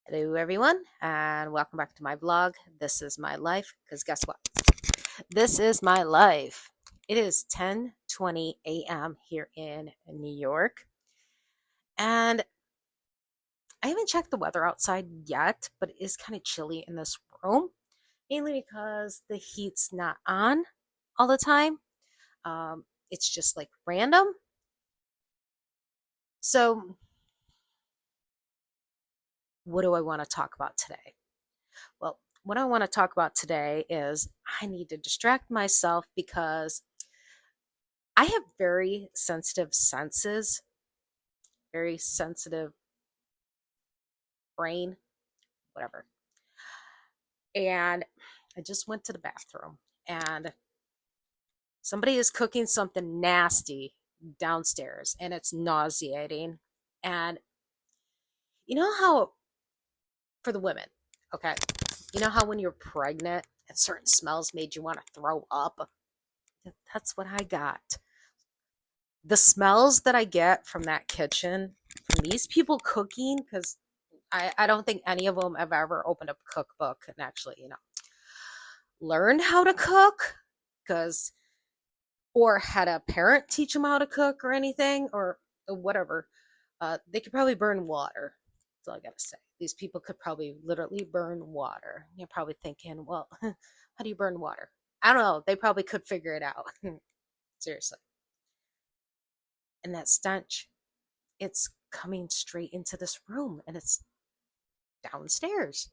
Hello, everyone, and welcome back to my vlog. This is my life, because guess what? This is my life. It is 10:20 a.m. here in New York, and I haven't checked the weather outside yet, but it is kind of chilly in this room, mainly because the heat's not on all the time. It's just like random. So, what do I want to talk about today? Well, what I want to talk about today is I need to distract myself because I have very sensitive senses, very sensitive brain, whatever. And I just went to the bathroom and somebody is cooking something nasty downstairs and it's nauseating. And you know how, for the women, okay, you know how when you're pregnant and certain smells made you want to throw up? That's what I got. The smells that I get from that kitchen, from these people cooking, because I don't think any of them have ever opened up a cookbook and actually, learned how to cook, because, or had a parent teach them how to cook or anything, or whatever. They could probably burn water. That's all I gotta say. These people could probably literally burn water. You're probably thinking, well, how do you burn water? I don't know. They probably could figure it out. Seriously. And that stench, it's coming straight into this room and it's downstairs.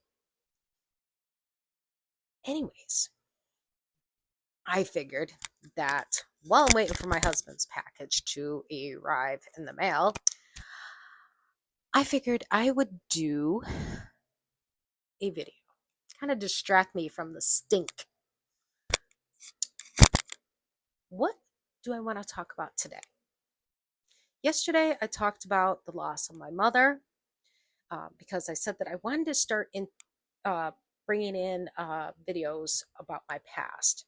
Anyways, I figured that while I'm waiting for my husband's package to arrive in the mail, I figured I would do a video, kind of distract me from the stink. What do I want to talk about today? Yesterday, I talked about the loss of my mother because I said that I wanted to start in uh, bringing in videos about my past,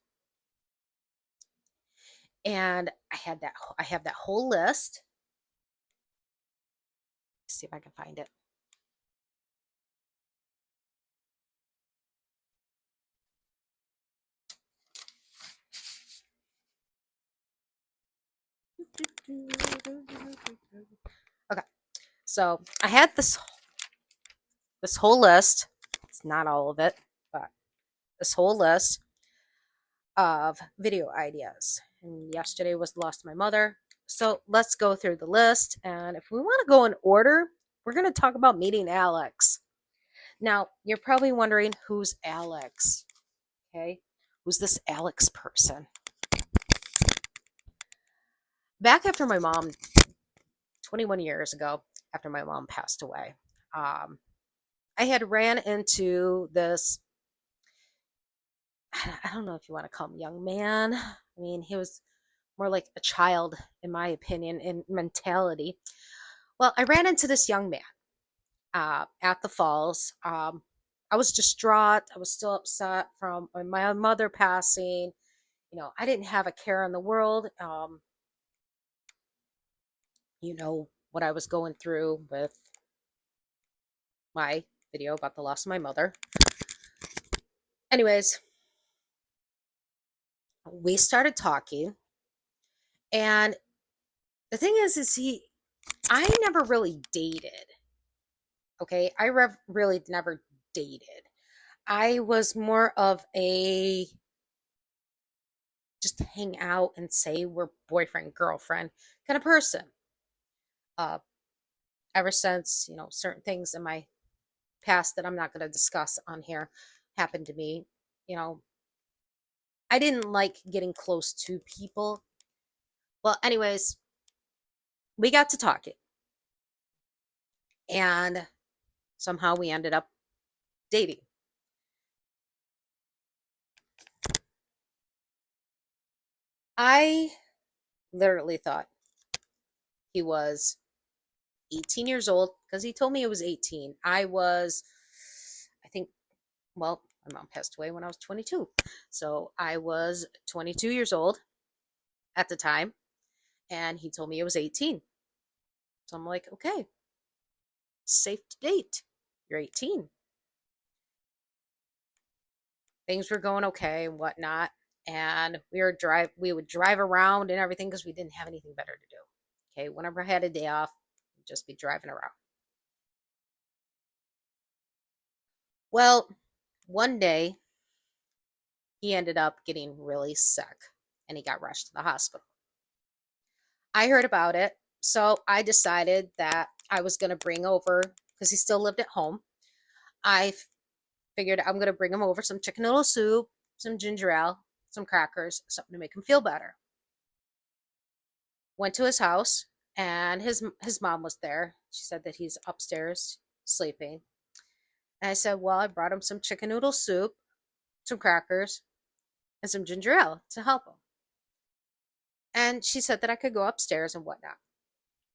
and I have that whole list. Let's see if I can find it. Okay, so I had this whole list. It's not all of it, but this whole list of video ideas. And yesterday was the loss of my mother. So let's go through the list. And if we want to go in order, we're going to talk about meeting Alex. Now, you're probably wondering who's Alex? Okay. Who's this Alex person? Back after my mom, 21 years ago, after my mom passed away, I had ran into this, I don't know if you want to call him young man. I mean, he was more like a child, in my opinion, in mentality. Well, I ran into this young man at the falls. I was distraught. I was still upset from my mother passing. I didn't have a care in the world. What I was going through with my video about the loss of my mother. Anyways, we started talking, and the thing is I never really dated. Okay, really never dated. I was more of a just hang out and say we're boyfriend girlfriend kind of person. Uh, Ever since certain things in my past that I'm not going to discuss on here happened to me, you know, I didn't like getting close to people. Well, anyways, we got to talking, and somehow we ended up dating. I literally thought he was 18 years old because he told me it was 18. I think, well, my mom passed away when I was 22. So I was 22 years old at the time, and he told me it was 18. So I'm like, okay, safe to date. you're 18. Things were going okay and whatnot. And we would drive around and everything because we didn't have anything better to do. Okay, whenever I had a day off, we'd just be driving around. Well, one day he ended up getting really sick and he got rushed to the hospital. I heard about it, so I decided that I was going to bring over, because he still lived at home. I figured I'm going to bring him over some chicken noodle soup, some ginger ale, some crackers, something to make him feel better. Went to his house, and his mom was there. She said that he's upstairs sleeping. And I said, well, I brought him some chicken noodle soup, some crackers, and some ginger ale to help him. And she said that I could go upstairs and whatnot.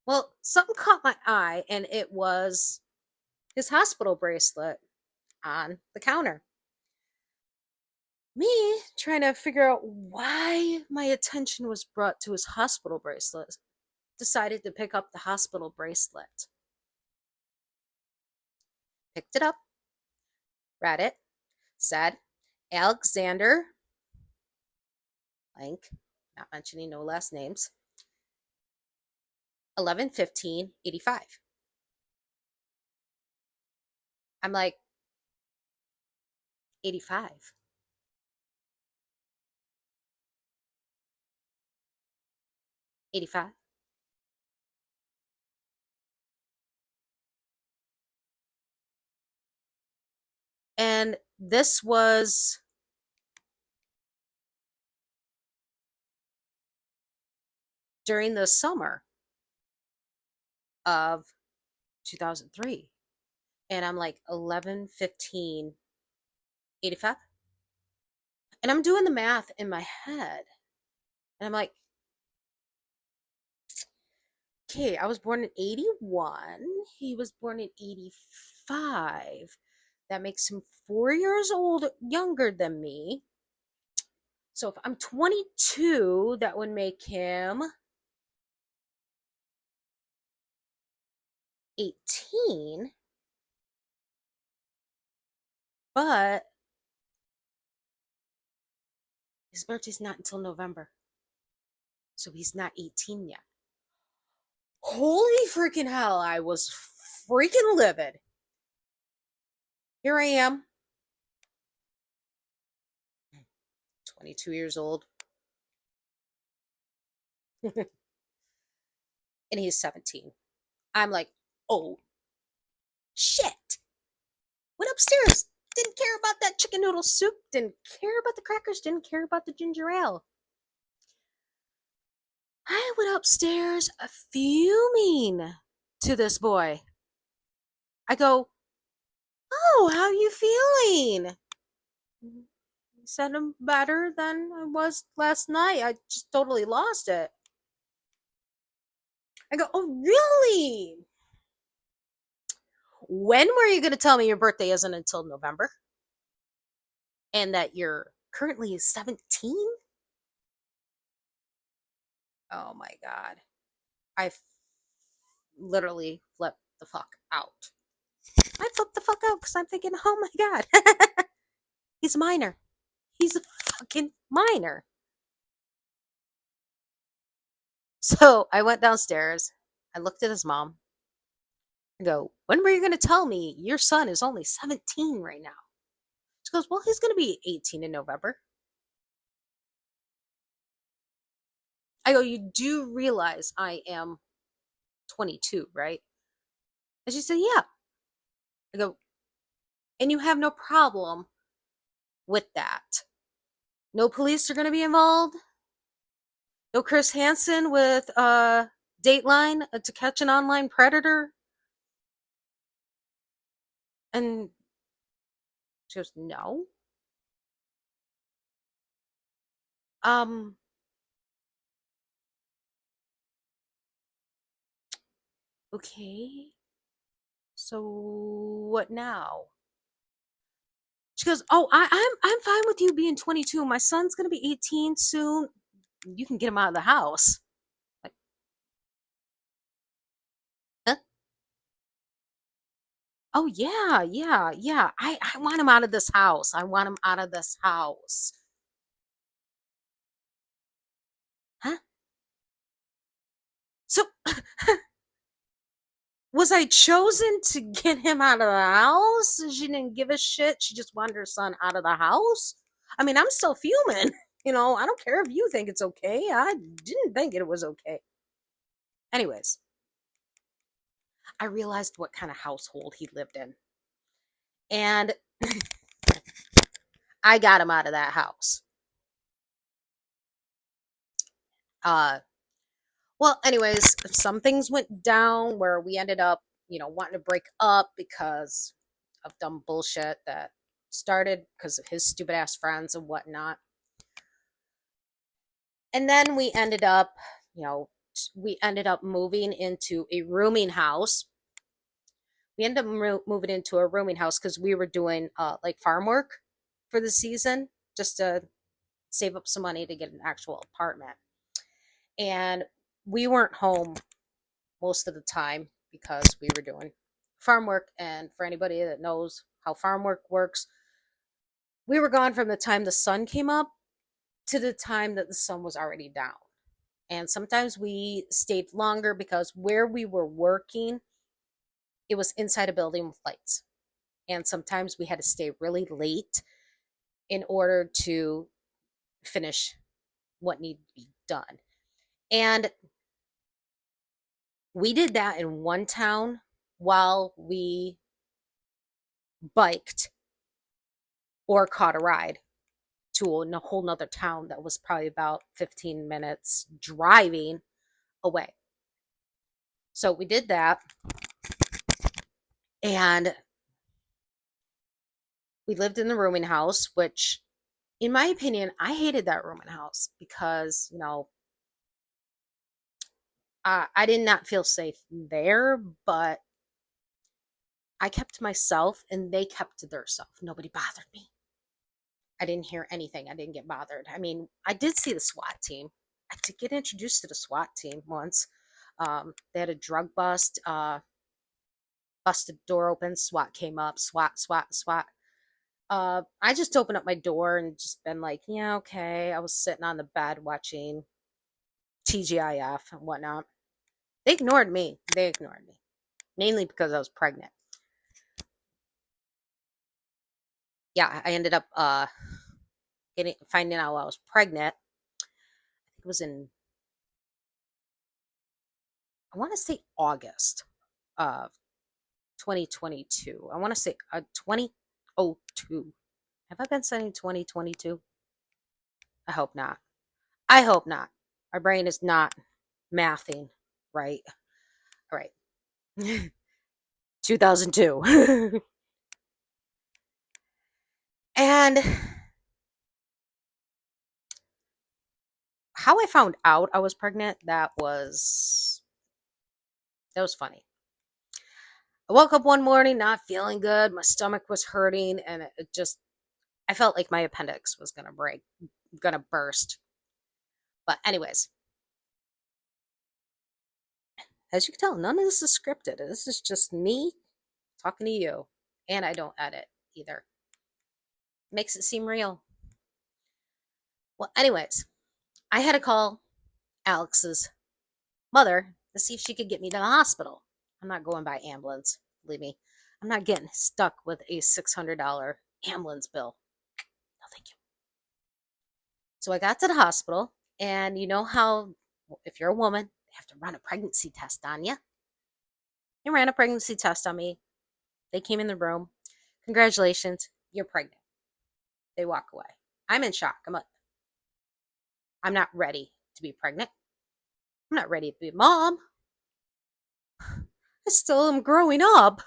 Well, something caught my eye, and it was his hospital bracelet on the counter. Me trying to figure out why my attention was brought to his hospital bracelet, decided to pick up the hospital bracelet. Picked it up, read it, said Alexander, blank, not mentioning no last names, 11/15/85. I'm like, 85. And this was during the summer of 2003. And I'm like, 11/15/85. And I'm doing the math in my head. And I'm like, okay, I was born in 81. He was born in 85. That makes him 4 years old younger than me. So if I'm 22, that would make him 18. But his birthday's not until November. So he's not 18 yet. Holy freaking hell, I was freaking livid. Here I am, 22 years old. And he's 17. I'm like, oh, shit. Went upstairs. Didn't care about that chicken noodle soup. Didn't care about the crackers. Didn't care about the ginger ale. I went upstairs fuming to this boy. I go, oh, how you feeling? He said I'm better than I was last night. I just totally lost it. I go, oh, really? When were you going to tell me your birthday isn't until November? And that you're currently 17? Oh my God. I literally flipped the fuck out. I flipped the fuck out because I'm thinking, oh my God. He's a minor. He's a fucking minor. So I went downstairs. I looked at his mom. I go, when were you going to tell me your son is only 17 right now? She goes, well, he's going to be 18 in November. I go, you do realize I am 22, right? And she said, yeah. I go, and you have no problem with that. No police are going to be involved. No Chris Hansen with Dateline to catch an online predator. And she goes, no. Um, okay. So what now? She goes, oh, I'm fine with you being 22. My son's gonna be 18 soon. You can get him out of the house. Like, huh? Oh yeah, yeah, yeah. I want him out of this house. I want him out of this house. Huh? So was I chosen to get him out of the house? She didn't give a shit. She just wanted her son out of the house. I mean, I'm still fuming. I don't care if you think it's okay. I didn't think it was okay. Anyways, I realized what kind of household he lived in. And I got him out of that house. Uh well, anyways, some things went down where we ended up, wanting to break up because of dumb bullshit that started because of his stupid ass friends and whatnot. And then you know, we ended up moving into a rooming house. We ended up moving into a rooming house because we were doing like farm work for the season just to save up some money to get an actual apartment. And we weren't home most of the time because we were doing farm work. And for anybody that knows how farm work works, we were gone from the time the sun came up to the time that the sun was already down. And sometimes we stayed longer because where we were working, it was inside a building with lights. And sometimes we had to stay really late in order to finish what needed to be done. And we did that in one town while we biked or caught a ride to a whole nother town that was probably about 15 minutes driving away. So we did that, and we lived in the rooming house, which, in my opinion, I hated that rooming house because, I did not feel safe there, but I kept to myself and they kept to themselves. Nobody bothered me. I didn't hear anything. I didn't get bothered. I mean, I did see the SWAT team. I did get introduced to the SWAT team once. They had a drug bust, busted door open, SWAT came up, SWAT, SWAT, SWAT. I just opened up my door and just been like, yeah, okay. I was sitting on the bed watching TGIF and whatnot. They ignored me. They ignored me. Mainly because I was pregnant. Yeah, I ended up finding out I was pregnant. I think it was in, I want to say August of 2022. I want to say 2002. Have I been saying 2022? I hope not. I hope not. My brain is not mathing right. All right. 2002. And how I found out I was pregnant, that was funny. I woke up one morning not feeling good. My stomach was hurting, and I felt like my appendix was gonna burst. But anyways, as you can tell, none of this is scripted. This is just me talking to you, and I don't edit either. Makes it seem real. Well, anyways, I had to call Alex's mother to see if she could get me to the hospital. I'm not going by ambulance, believe me. I'm not getting stuck with a $600 ambulance bill. No, thank you. So I got to the hospital, and you know how, if you're a woman, they have to run a pregnancy test on you. They ran a pregnancy test on me. They came in the room. Congratulations, you're pregnant. They walk away. I'm in shock. I'm not ready to be pregnant. I'm not ready to be a mom. I still am growing up.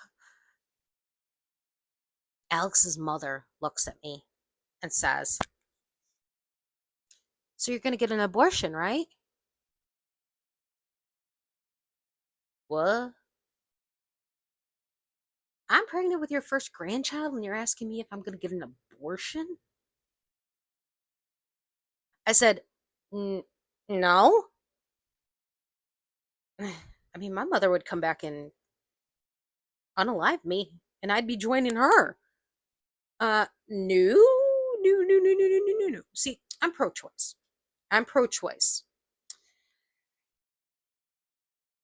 Alex's mother looks at me and says, so you're going to get an abortion, right? What? I'm pregnant with your first grandchild and you're asking me if I'm going to get an abortion? I said, no. I mean, my mother would come back and unalive me and I'd be joining her. No, no, no, no, no, no, no, no, no. See, I'm pro-choice. I'm pro-choice.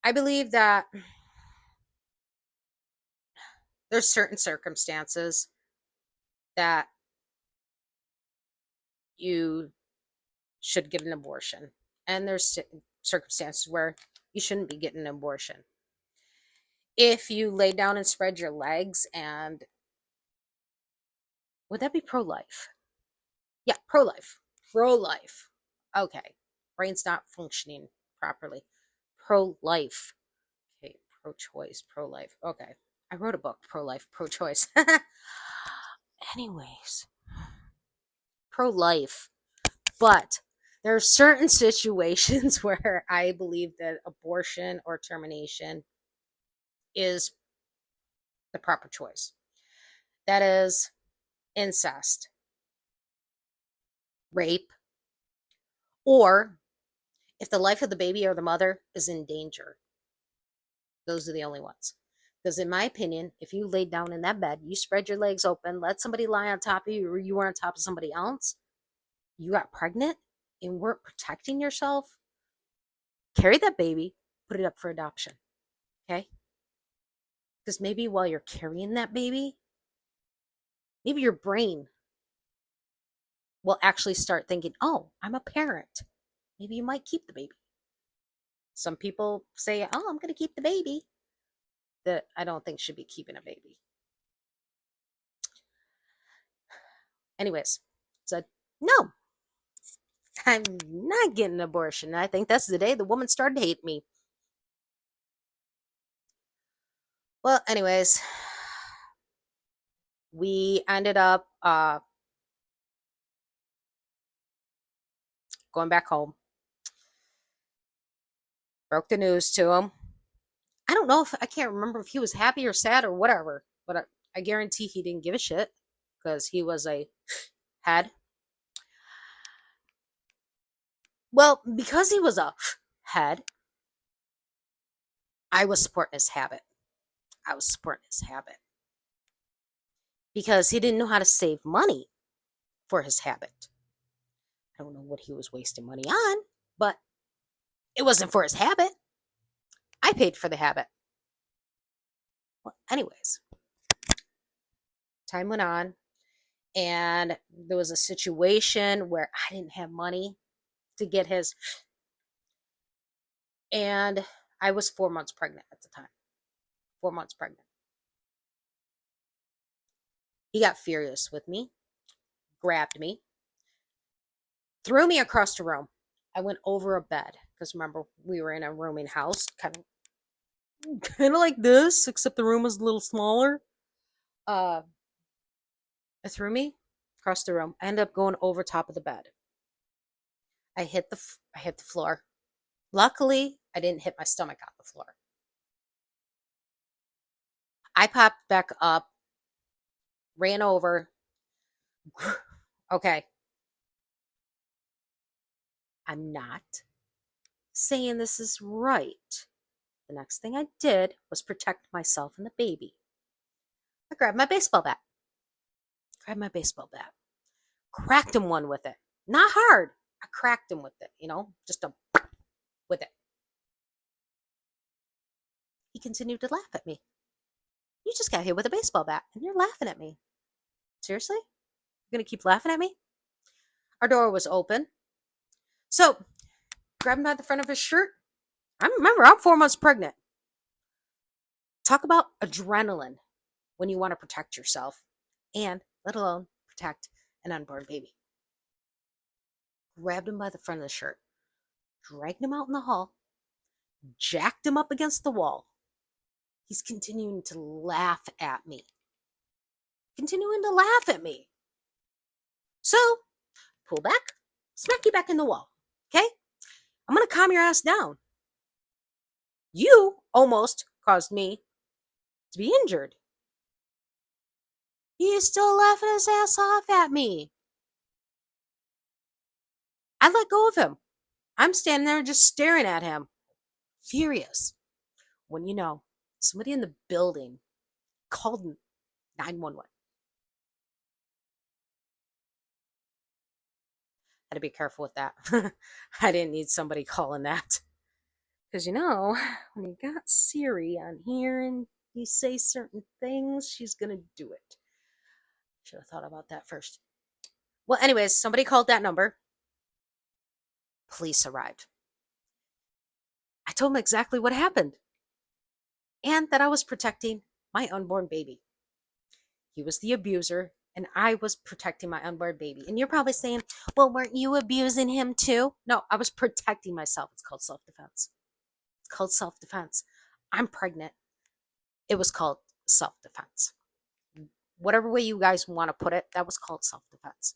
I believe that there's certain circumstances that you should get an abortion, and there's circumstances where you shouldn't be getting an abortion. If you lay down and spread your legs, and would that be pro-life? Yeah, pro-life. Pro-life. Okay. Brain's not functioning properly. Pro-life. Okay, pro-choice, pro-life. Okay. I wrote a book, pro-life, pro-choice. Anyways, pro-life. But there are certain situations where I believe that abortion or termination is the proper choice. That is incest, rape, or if the life of the baby or the mother is in danger. Those are the only ones. Because in my opinion, if you laid down in that bed, you spread your legs open, let somebody lie on top of you, or you were on top of somebody else, you got pregnant and weren't protecting yourself, carry that baby, put it up for adoption. Okay? Because maybe while you're carrying that baby, maybe your brain will actually start thinking, oh, I'm a parent. Maybe you might keep the baby. Some people say, oh, I'm going to keep the baby. That I don't think should be keeping a baby. Anyways, said, no, I'm not getting an abortion. And I think that's the day the woman started to hate me. Well, anyways, we ended up going back home. Broke the news to him. I don't know if I can't remember if he was happy or sad or whatever, but I guarantee he didn't give a shit because he was a head. Well, because he was a head, I was supporting his habit. I was supporting his habit because he didn't know how to save money for his habit. I don't know what he was wasting money on, but it wasn't for his habit. I paid for the habit. Well, anyways, time went on, and there was a situation where I didn't have money to get his, and I was 4 months pregnant at the time. 4 months pregnant. He got furious with me, grabbed me, threw me across the room. I went over a bed because remember we were in a rooming house, kind of like this, except the room was a little smaller. It threw me across the room. I ended up going over top of the bed. I hit the floor. Luckily, I didn't hit my stomach on the floor. I popped back up, ran over. Okay. I'm not saying this is right. The next thing I did was protect myself and the baby. I grabbed my baseball bat. Cracked him one with it. Not hard. I cracked him with it, just with it. He continued to laugh at me. You just got hit with a baseball bat and you're laughing at me. Seriously? You're going to keep laughing at me? Our door was open. So, grabbed him by the front of his shirt. I'm 4 months pregnant. Talk about adrenaline when you want to protect yourself and let alone protect an unborn baby. Grabbed him by the front of the shirt, dragged him out in the hall, jacked him up against the wall. He's continuing to laugh at me. So, pull back, smack you back in the wall. Okay? I'm going to calm your ass down. You almost caused me to be injured. He is still laughing his ass off at me. I let go of him. I'm standing there just staring at him, furious. When somebody in the building called 911. Had to be careful with that. I didn't need somebody calling that. Because when you got Siri on here and you say certain things, she's going to do it. Should have thought about that first. Well, anyways, somebody called that number. Police arrived. I told them exactly what happened and that I was protecting my unborn baby. He was the abuser and I was protecting my unborn baby. And you're probably saying, well, weren't you abusing him too? No, I was protecting myself. It's called self-defense. It's called self-defense. I'm pregnant. It was called self-defense. Whatever way you guys want to put it, that was called self-defense.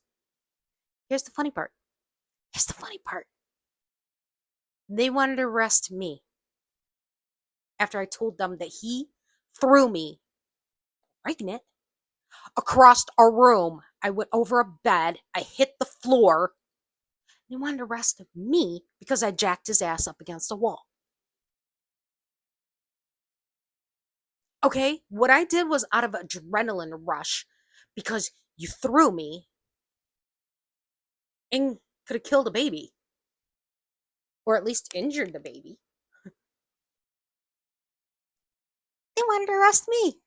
Here's the funny part. Here's the funny part. They wanted to arrest me after I told them that he threw me, pregnant, across a room. I went over a bed. I hit the floor. They wanted to arrest me because I jacked his ass up against a wall. Okay, what I did was out of adrenaline rush because you threw me and could have killed a baby. Or at least injured the baby. They wanted to arrest me.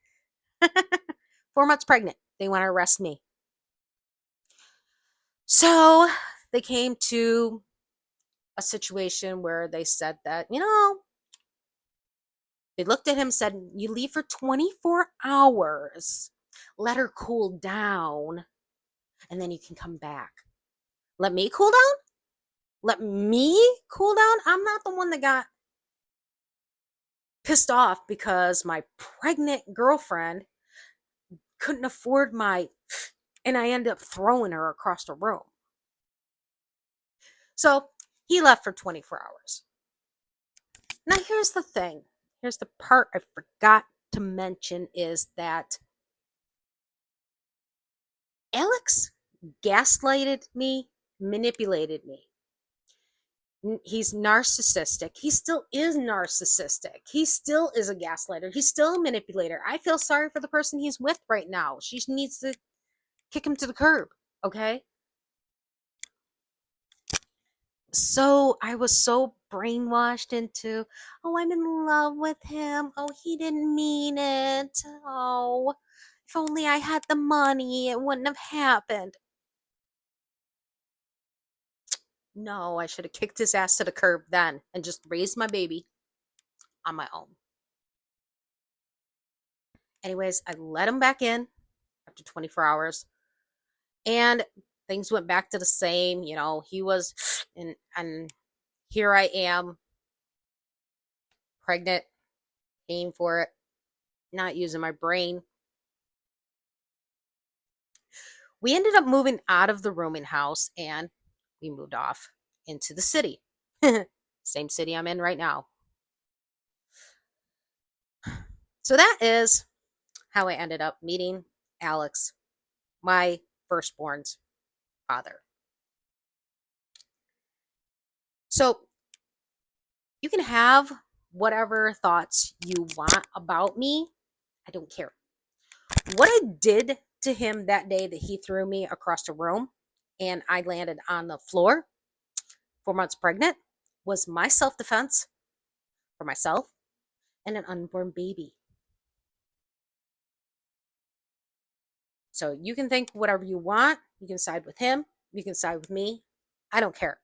4 months pregnant. They want to arrest me. So they came to a situation where they said that, they looked at him and said, you leave for 24 hours. Let her cool down. And then you can come back. Let me cool down? Let me cool down? I'm not the one that got pissed off because my pregnant girlfriend couldn't afford and I ended up throwing her across the room. So he left for 24 hours. Now here's the thing. Here's the part I forgot to mention is that Alex gaslighted me, manipulated me. He's narcissistic. He still is narcissistic. He still is a gaslighter. He's still a manipulator. I feel sorry for the person he's with right now. She needs to kick him to the curb, okay? So I was so brainwashed into, oh, I'm in love with him. Oh, he didn't mean it. Oh, if only I had the money, it wouldn't have happened. No, I should have kicked his ass to the curb then and just raised my baby on my own. Anyways, I let him back in after 24 hours and things went back to the same. He was, and here I am, pregnant, paying for it, not using my brain. We ended up moving out of the rooming house and we moved off into the city. Same city I'm in right now. So that is how I ended up meeting Alex, my firstborn's father. So you can have whatever thoughts you want about me. I don't care. What I did to him that day that he threw me across the room and I landed on the floor 4 months pregnant was my self-defense for myself and an unborn baby. So you can think whatever you want. You can side with him. You can side with me. I don't care.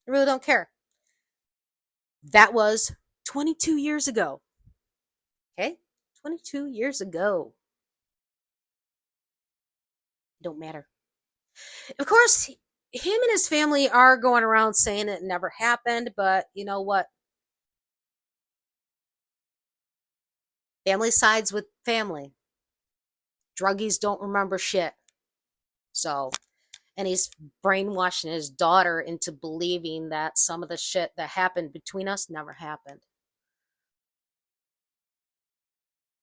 I really don't care. That was 22 years ago. Okay? 22 years ago. Don't matter. Of course, him and his family are going around saying it never happened, but you know what? Family sides with family. Druggies don't remember shit. So, and he's brainwashing his daughter into believing that some of the shit that happened between us never happened.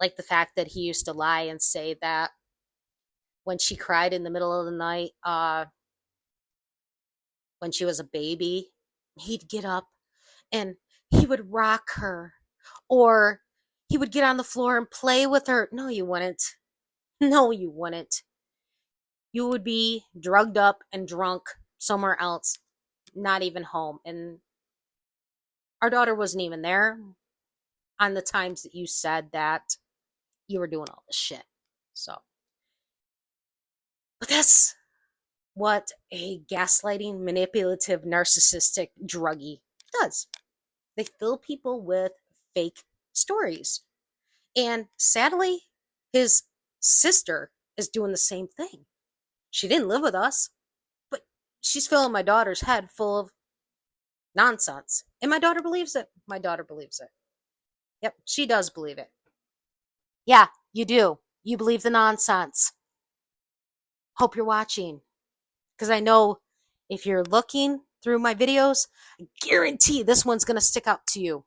Like the fact that he used to lie and say that when she cried in the middle of the night, when she was a baby, he'd get up and he would rock her, or he would get on the floor and play with her. No, you wouldn't. No, you wouldn't. You would be drugged up and drunk somewhere else, not even home. And our daughter wasn't even there on the times that you said that you were doing all this shit. So, but that's what a gaslighting, manipulative, narcissistic druggie does. They fill people with fake stories. And sadly, his sister is doing the same thing. She didn't live with us, but she's filling my daughter's head full of nonsense. And my daughter believes it. My daughter believes it. Yep, she does believe it. Yeah, you do. You believe the nonsense. Hope you're watching. Because I know if you're looking through my videos, I guarantee this one's going to stick out to you.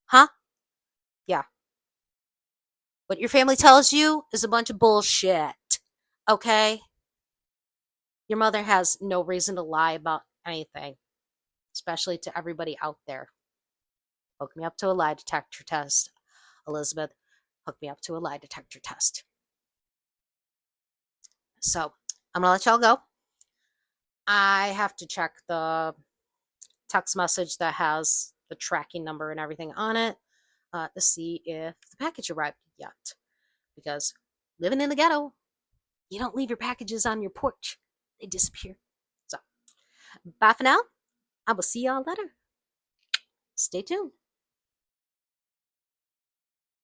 Huh? Yeah. What your family tells you is a bunch of bullshit. Okay? Your mother has no reason to lie about anything, especially to everybody out there. Hook me up to a lie detector test, Elizabeth. Hook me up to a lie detector test. So, I'm going to let y'all go. I have to check the text message that has the tracking number and everything on it to see if the package arrived yet. Because living in the ghetto, you don't leave your packages on your porch, they disappear. So, bye for now. I will see y'all later. Stay tuned.